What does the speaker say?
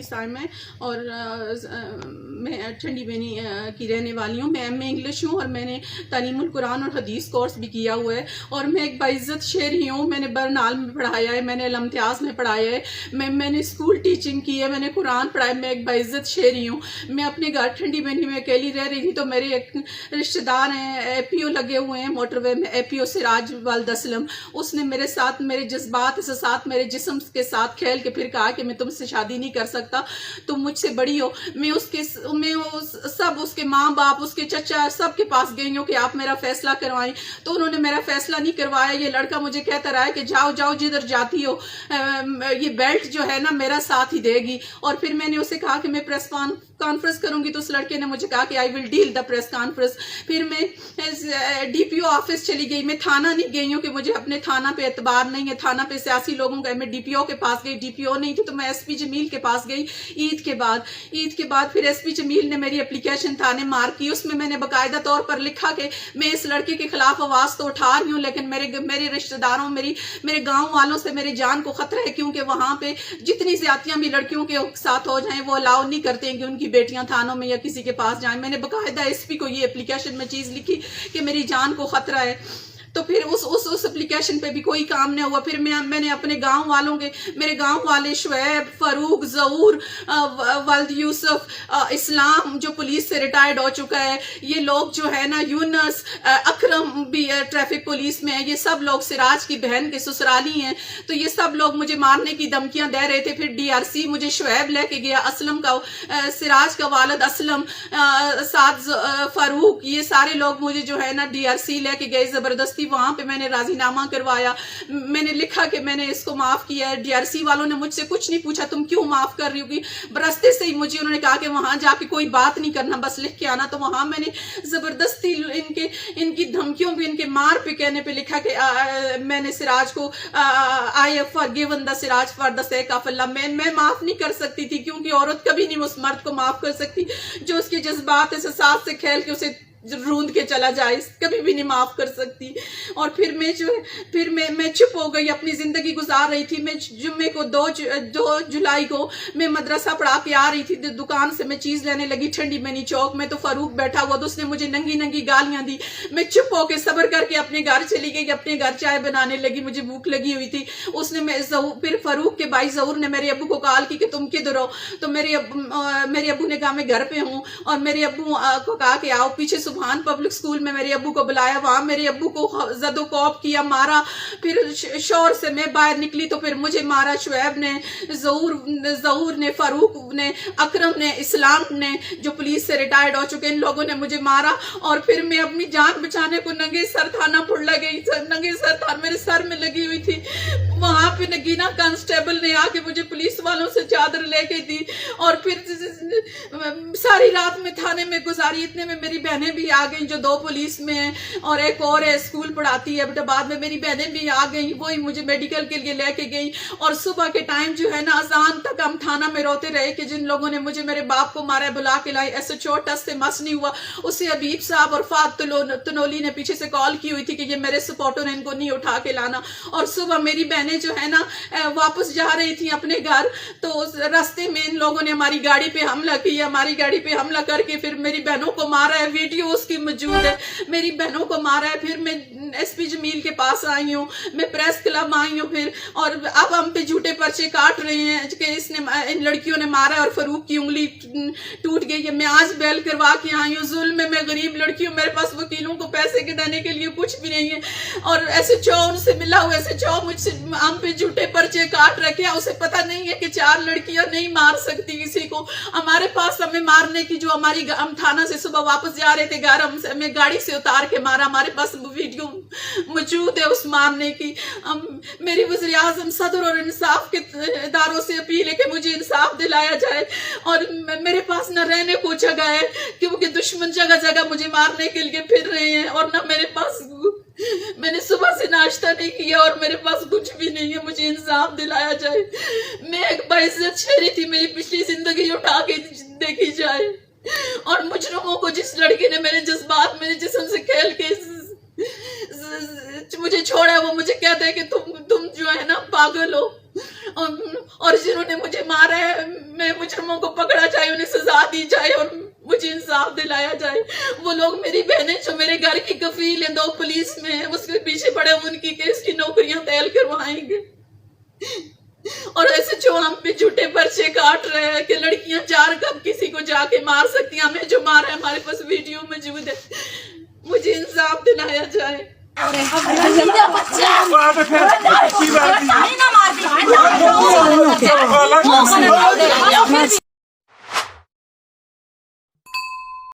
سائم ہے اور میں ٹھنڈی بینی کی رہنے والی ہوں. میں ایم اے انگلش ہوں اور میں نے تعلیم القرآن اور حدیث کورس بھی کیا ہوا ہے اور میں ایک باعزت شہری ہوں. میں نے برنال میں پڑھایا ہے, میں نے الامتیاز میں پڑھایا ہے, میں نے اسکول ٹیچنگ کی ہے, میں نے قرآن پڑھایا. میں ایک باعزت شہری ہوں. میں اپنے گھر ٹھنڈی بینی میں اکیلی رہ رہی تھی تو میرے ایک رشتہ دار ہیں, اے پی او لگے ہوئے ہیں موٹر وے میں, اے پی او سراج والد اسلم. اس نے میرے ساتھ میرے جذبات سے ساتھ میرے جسم کے ساتھ کھیل کے پھر کہا کہ میں تم سے شادی نہیں کر سکتا, تم مجھ سے بڑی ہو. میں اس کے ماں باپ, اس کے چچا سب کے پاس گئی ہوں کہ آپ میرا فیصلہ کروائیں, تو انہوں نے میرا فیصلہ نہیں کروایا. یہ لڑکا مجھے کہتا رہا ہے کہ جاؤ جاؤ جدھر جاتی ہو, یہ بیلٹ جو ہے نا میرا ساتھ ہی دے گی. اور پھر میں نے اسے کہا کہ میں پریس کانفرنس کروں گی, تو اس لڑکے نے مجھے کہا کہ I will deal the press conference. پھر میں ڈی پی او آفس چلی گئی. میں تھانہ نہیں گئی ہوں کہ مجھے اپنے تھانہ پہ اعتبار نہیں ہے, تھانہ پہ سیاسی لوگوں کا. میں ڈی پی او کے پاس گئی, ڈی پی او نہیں تھی تو میں ایس پی جمیل کے پاس گئی عید کے بعد پھر ایس پی جمیل نے میری اپلیکیشن تھانے مار کی. اس میں نے باقاعدہ طور پر لکھا کہ میں اس لڑکے کے خلاف آواز تو اٹھا رہی ہوں, لیکن میرے رشتہ داروں, میرے گاؤں والوں سے میری جان کو خطرہ ہے, کیونکہ وہاں پہ جتنی زیادتیاں بھی لڑکیوں کے ساتھ ہو جائیں وہ الاؤ نہیں کرتے ہیں کہ ان کی بیٹیاں تھانوں میں یا کسی کے پاس جائیں. میں نے باقاعدہ ایس پی کو یہ اپلیکیشن میں چیز لکھی کہ میری جان کو خطرہ ہے. تو پھر اس اپلیکیشن پہ بھی کوئی کام نہیں ہوا. پھر میں نے اپنے گاؤں والوں کے, میرے گاؤں والے شعیب, فاروق, ظہور, والد یوسف, اسلام جو پولیس سے ریٹائرڈ ہو چکا ہے, یہ لوگ جو ہے نا, یونس, اکرم بھی ٹریفک پولیس میں ہے, یہ سب لوگ سراج کی بہن کے سسرالی ہیں, تو یہ سب لوگ مجھے مارنے کی دھمکیاں دے رہے تھے. پھر ڈی آر سی مجھے شعیب لے کے گیا, اسلم کا, سراج کا والد اسلم, سعد, فاروق, یہ سارے لوگ مجھے جو ہے نا ڈی آر سی لے کے گئے زبردستی. وہاں پہ میں نے راضی نامہ کروایا, میں نے لکھا کہ میں نے اس کو معاف کیا ہے. ڈی آر سی والوں نے مجھ سے کچھ نہیں پوچھا تم کیوں معاف کر رہی ہوگی, راستے سے ہی مجھے انہوں نے کہا کہ وہاں جا کے کوئی بات نہیں کرنا, بس لکھ کے آنا. تو وہاں میں نے زبردستی ان کی دھمکیوں پہ, ان کے مار پہ کہنے پہ لکھا کہ میں نے سراج کو I have forgiven the Siraj for the sake of Allah. میں معاف نہیں کر سکتی تھی, کیونکہ عورت کبھی نہیں اس مرد کو معاف کر سکتی جو اس کے جذبات احساسات سے کھیل کے اسے روند کے چلا جائے, کبھی بھی نہیں معاف کر سکتی. اور پھر میں چپ ہو گئی, اپنی زندگی گزار رہی تھی. میں جمعے کو 2 جولائی کو میں مدرسہ پڑھا کے آ رہی تھی, دکان سے میں چیز لینے لگی ٹھنڈی بینی چوک میں, تو فاروق بیٹھا ہوا, تو اس نے مجھے ننگی گالیاں دی. میں چپ ہو کے صبر کر کے اپنے گھر چلی گئی, اپنے گھر چائے بنانے لگی, مجھے بھوک لگی ہوئی تھی. اس نے پھر فاروق کے بھائی ظہور نے میرے ابو کو کال کی کہ تم کدھر ہو, تو میرے ابو نے کہا میں گھر پہ ہوں, اور میرے ابو کو کہا کہ آؤ پیچھے سبحان پبلک اسکول میں. میرے ابو کو بلایا, وہاں میرے ابو کو زد و کوب کیا, مارا. پھر شور سے میں باہر نکلی تو پھر مجھے مارا شعیب نے, ظہور نے, فاروق نے, اکرم نے, اسلام نے جو پولیس سے ریٹائرڈ ہو چکے, ان لوگوں نے مجھے مارا. اور پھر میں اپنی جان بچانے کو ننگے سر تھانہ پھڑ گئی, ننگے سر تھانہ میرے سر میں لگی ہوئی تھی. وہاں پہ نگینا کانسٹیبل نے آ کے مجھے پولیس والوں سے چادر لے کے دی, اور پھر ساری رات میں تھانے میں گزاری. اتنے میں میری بہنیں بھی آ گئیں جو 2 پولیس میں ہیں, اور ایک اور ہے اسکول پڑھاتی ہے, بٹ بعد میں میری بہنیں بھی آ گئیں, وہی مجھے میڈیکل کے لیے لے کے گئی. اور صبح کے ٹائم جو ہے نا اذان تک ہم تھانہ میں روتے رہے کہ جن لوگوں نے مجھے میرے باپ کو مارا ہے بلا کے لائی. ایسے چھوٹا سے مس نہیں ہوا. اسے حبیب صاحب اور فات تنولی نے پیچھے سے کال کی ہوئی تھی کہ یہ میرے سپورٹر نے, ان کو نہیں اٹھا کے لانا. اور صبح میری بہنیں جو ہے نا واپس جا رہی تھیں اپنے گھر, تو راستے میں ان لوگوں نے ہماری گاڑی پہ حملہ کیا. ہماری گاڑی پہ حملہ کر کے پھر میری بہنوں کو مارا ہے, ویڈیو اس کی موجود ہے, میری بہنوں کو مارا ہے. پھر میں ایس پی جمیل کے پاس آئی ہوں, میں پریس کلب آئی ہوں. پھر اور اب ہم پہ جھوٹے پرچے کاٹ رہے ہیں کہ ان لڑکیوں نے مارا ہے اور فاروق کی انگلی ٹوٹ گئی ہے. میں آج بیل کروا کے آئی ہوں. ظلم میں غریب لڑکی ہوں, میرے پاس وکیلوں کو پیسے گٹانے کے لیے کچھ بھی نہیں ہے, اور ایسے ان سے ملا ہوا, ایسے مجھ سے ہم پہ جھوٹے پرچے کاٹ رکھے ہیں. اسے پتہ نہیں ہے کہ 4 لڑکیاں نہیں مار سکتی کسی کو. ہمارے پاس ہمیں مارنے کی جو ہم تھانہ سے صبح واپس جا رہے تھے گھر, ہمیں گاڑی سے اتار کے مارا. ہمارے پاس ویڈیو موجود ہے اس مارنے کی. میری وزیر اعظم صدر اور انصاف کے اداروں سے اپیل ہے کہ مجھے انصاف دلایا جائے. اور میرے پاس نہ رہنے کو جگہ ہے, کیونکہ دشمن جگہ جگہ مجھے مارنے کے لیے پھر رہے ہیں, اور نہ میرے پاس, میں نے صبح سے ناشتہ نہیں کیا اور میرے پاس کچھ بھی نہیں ہے. مجھے انصاف دلایا جائے. میں ایک باعزت شہری تھی, میری پچھلی زندگی اٹھا کے دیکھی جائے. اور مجرموں کو, جس لڑکی نے میرے جذبات, میرے جسم سے کھیل کے مجھے چھوڑا, وہ مجھے کہتا ہے کہ تم جو ہے نا پاگل ہو. اور جنہوں نے مجھے مارا ہے میں مجرموں کو پکڑا جائے, انہیں سزا دی جائے اور مجھے انصاف دلایا جائے. وہ لوگ میری بہنیں جو میرے گھر کی کفیل ہیں 2 پولیس میں ہیں, اس کے پیچھے پڑے ان کی کیس کی نوکریاں تیل کروائیں گے. اور ایسے جو ہم پہ جھوٹے پرچے کاٹ رہے ہیں کہ لڑکیاں 4 کب کسی کو جا کے مار سکتی ہیں, ہمیں جو مارا ہے ہمارے پاس ویڈیو موجود ہے. مجھے انصاف دلایا جائے. بچہ